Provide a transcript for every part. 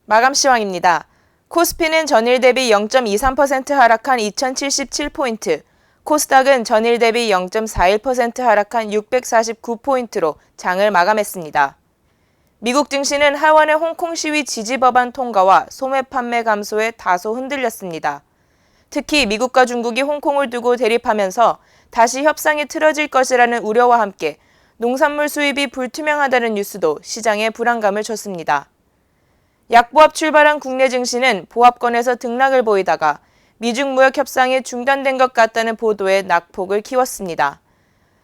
마감 시황입니다. 코스피는 전일 대비 0.23% 하락한 2077포인트, 코스닥은 전일 대비 0.41% 하락한 649포인트로 장을 마감했습니다. 미국 증시는 하원의 홍콩 시위 지지 법안 통과와 소매 판매 감소에 다소 흔들렸습니다. 특히 미국과 중국이 홍콩을 두고 대립하면서 다시 협상이 틀어질 것이라는 우려와 함께 농산물 수입이 불투명하다는 뉴스도 시장에 불안감을 줬습니다. 약보합 출발한 국내 증시는 보합권에서 등락을 보이다가 미중 무역 협상이 중단된 것 같다는 보도에 낙폭을 키웠습니다.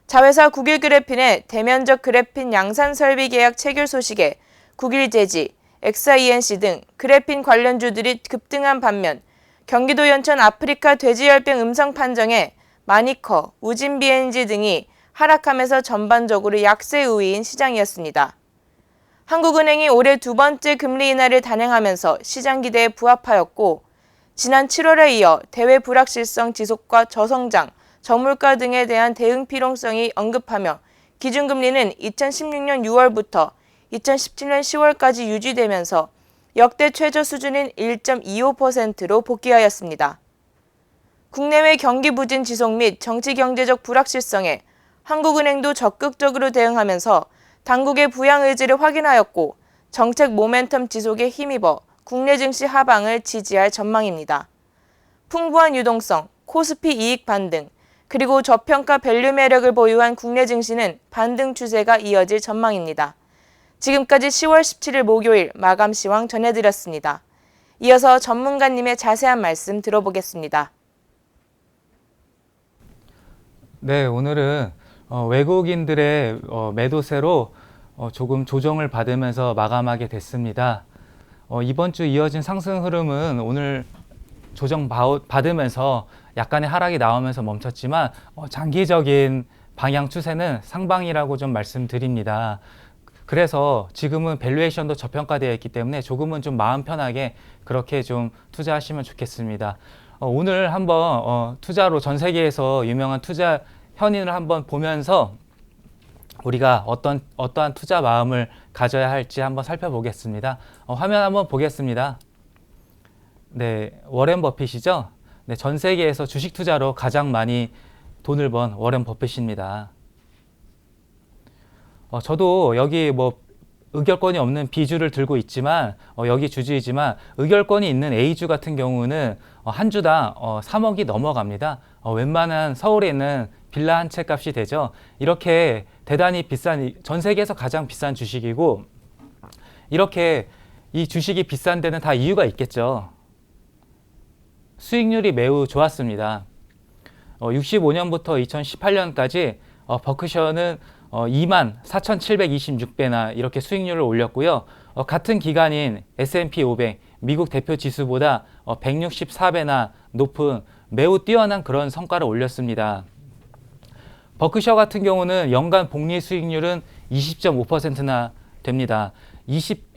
자회사 국일그래핀의 대면적 그래핀 양산 설비 계약 체결 소식에 국일제지, 엑사이엔씨 등 그래핀 관련주들이 급등한 반면 경기도 연천 아프리카 돼지열병 음성 판정에 마니커, 우진비엔지 등이 하락하면서 전반적으로 약세 우위인 시장이었습니다. 한국은행이 올해 두 번째 금리 인하를 단행하면서 시장 기대에 부합하였고 지난 7월에 이어 대외 불확실성 지속과 저성장, 저물가 등에 대한 대응 필요성이 언급하며 기준금리는 2016년 6월부터 2017년 10월까지 유지되면서 역대 최저 수준인 1.25%로 복귀하였습니다. 국내외 경기 부진 지속 및 정치 경제적 불확실성에 한국은행도 적극적으로 대응하면서 당국의 부양 의지를 확인하였고 정책 모멘텀 지속에 힘입어 국내 증시 하방을 지지할 전망입니다. 풍부한 유동성, 코스피 이익 반등, 그리고 저평가 밸류 매력을 보유한 국내 증시는 반등 추세가 이어질 전망입니다. 지금까지 10월 17일 목요일 마감 시황 전해드렸습니다. 이어서 전문가님의 자세한 말씀 들어보겠습니다. 네, 오늘은 외국인들의 매도세로 조금 조정을 받으면서 마감하게 됐습니다. 이번 주 이어진 상승 흐름은 오늘 조정 받으면서 약간의 하락이 나오면서 멈췄지만 장기적인 방향 추세는 상방이라고 좀 말씀드립니다. 그래서 지금은 밸류에이션도 저평가되어 있기 때문에 조금은 좀 마음 편하게 그렇게 좀 투자하시면 좋겠습니다. 오늘 한번 투자로 전 세계에서 유명한 투자 현인을 한번 보면서 우리가 어떠한 투자 마음을 가져야 할지 한번 살펴보겠습니다. 화면 한번 보겠습니다. 네, 워렌 버핏이죠. 네, 전 세계에서 주식 투자로 가장 많이 돈을 번 워렌 버핏입니다. 저도 여기 뭐 의결권이 없는 B주를 들고 있지만 여기 주주이지만 의결권이 있는 A주 같은 경우는 한 주당 3억이 넘어갑니다. 웬만한 서울에 있는 빌라 한 채 값이 되죠. 이렇게 대단히 비싼, 전 세계에서 가장 비싼 주식이고 이렇게 이 주식이 비싼 데는 다 이유가 있겠죠. 수익률이 매우 좋았습니다. 65년부터 2018년까지 버크셔는 24,726배나 이렇게 수익률을 올렸고요. 같은 기간인 S&P 500 미국 대표 지수보다 164배나 높은 매우 뛰어난 그런 성과를 올렸습니다. 버크셔 같은 경우는 연간 복리 수익률은 20.5%나 됩니다.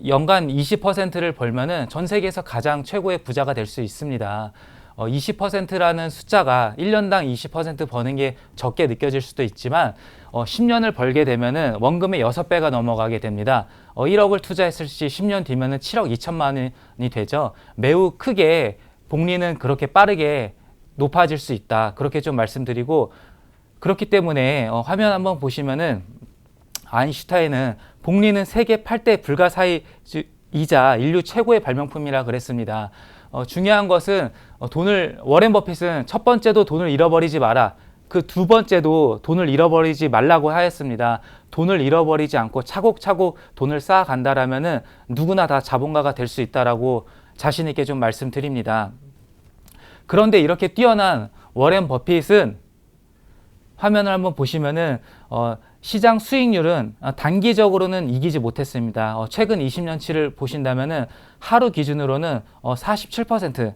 연간 20%를 벌면은 전 세계에서 가장 최고의 부자가 될 수 있습니다. 20%라는 숫자가 1년당 20% 버는 게 적게 느껴질 수도 있지만 10년을 벌게 되면은 원금의 6배가 넘어가게 됩니다. 1억을 투자했을 시 10년 뒤면은 7억 2천만 원이 되죠. 매우 크게 복리는 그렇게 빠르게 높아질 수 있다. 그렇게 좀 말씀드리고 그렇기 때문에 화면 한번 보시면은 아인슈타인은 복리는 세계 8대 불가사의이자 인류 최고의 발명품이라 그랬습니다. 중요한 것은 워렌 버핏은 첫 번째도 돈을 잃어버리지 마라. 그 두 번째도 돈을 잃어버리지 말라고 하였습니다. 돈을 잃어버리지 않고 차곡차곡 돈을 쌓아간다라면은 누구나 다 자본가가 될 수 있다라고 자신 있게 좀 말씀드립니다. 그런데 이렇게 뛰어난 워렌 버핏은 화면을 한번 보시면은 시장 수익률은 단기적으로는 이기지 못했습니다. 최근 20년치를 보신다면은 하루 기준으로는 47%,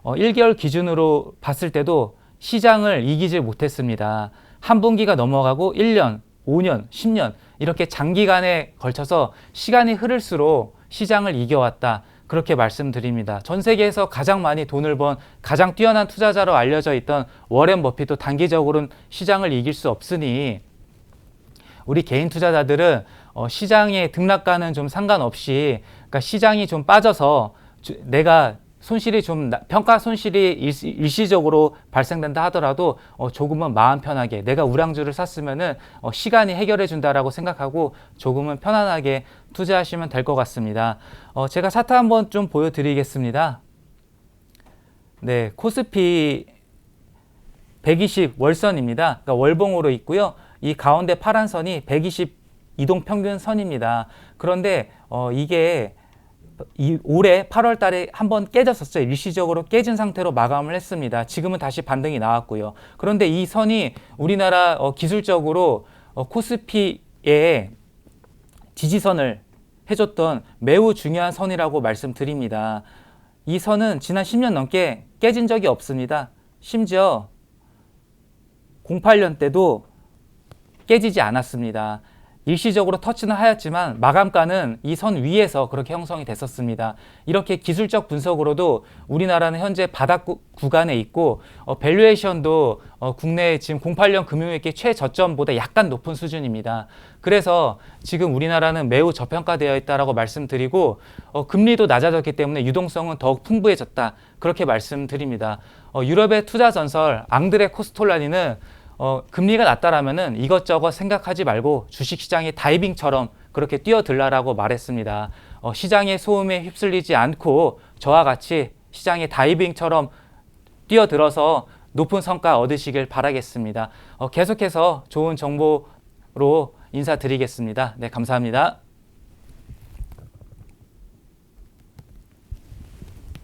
1개월 기준으로 봤을 때도 시장을 이기지 못했습니다. 한 분기가 넘어가고 1년, 5년, 10년 이렇게 장기간에 걸쳐서 시간이 흐를수록 시장을 이겨왔다. 그렇게 말씀드립니다. 전 세계에서 가장 많이 돈을 번 가장 뛰어난 투자자로 알려져 있던 워렌 버핏도 단기적으로는 시장을 이길 수 없으니 우리 개인 투자자들은 시장의 등락과는 좀 상관없이, 그러니까 시장이 좀 빠져서 내가 손실이 좀 평가 손실이 일시적으로 발생된다 하더라도 조금은 마음 편하게 내가 우량주를 샀으면은 시간이 해결해 준다라고 생각하고 조금은 편안하게 투자하시면 될 것 같습니다. 제가 차트 한번 좀 보여드리겠습니다. 네, 코스피 120 월선입니다. 그러니까 월봉으로 있고요. 이 가운데 파란 선이 120 이동 평균 선입니다. 그런데 이게 올해 8월 달에 한번 깨졌었어요. 일시적으로 깨진 상태로 마감을 했습니다. 지금은 다시 반등이 나왔고요. 그런데 이 선이 우리나라 기술적으로 코스피의 지지선을 해줬던 매우 중요한 선이라고 말씀드립니다. 이 선은 지난 10년 넘게 깨진 적이 없습니다. 심지어 08년 때도 깨지지 않았습니다. 일시적으로 터치는 하였지만 마감가는 이 선 위에서 그렇게 형성이 됐었습니다. 이렇게 기술적 분석으로도 우리나라는 현재 바닥 구간에 있고 밸류에이션도 국내 지금 08년 금융위기 최저점보다 약간 높은 수준입니다. 그래서 지금 우리나라는 매우 저평가되어 있다라고 말씀드리고 금리도 낮아졌기 때문에 유동성은 더욱 풍부해졌다. 그렇게 말씀드립니다. 유럽의 투자 전설 앙드레 코스톨라니는 금리가 낮다라면은 이것저것 생각하지 말고 주식시장의 다이빙처럼 그렇게 뛰어들라라고 말했습니다. 시장의 소음에 휩쓸리지 않고 저와 같이 시장의 다이빙처럼 뛰어들어서 높은 성과 얻으시길 바라겠습니다. 계속해서 좋은 정보로 인사드리겠습니다. 네, 감사합니다.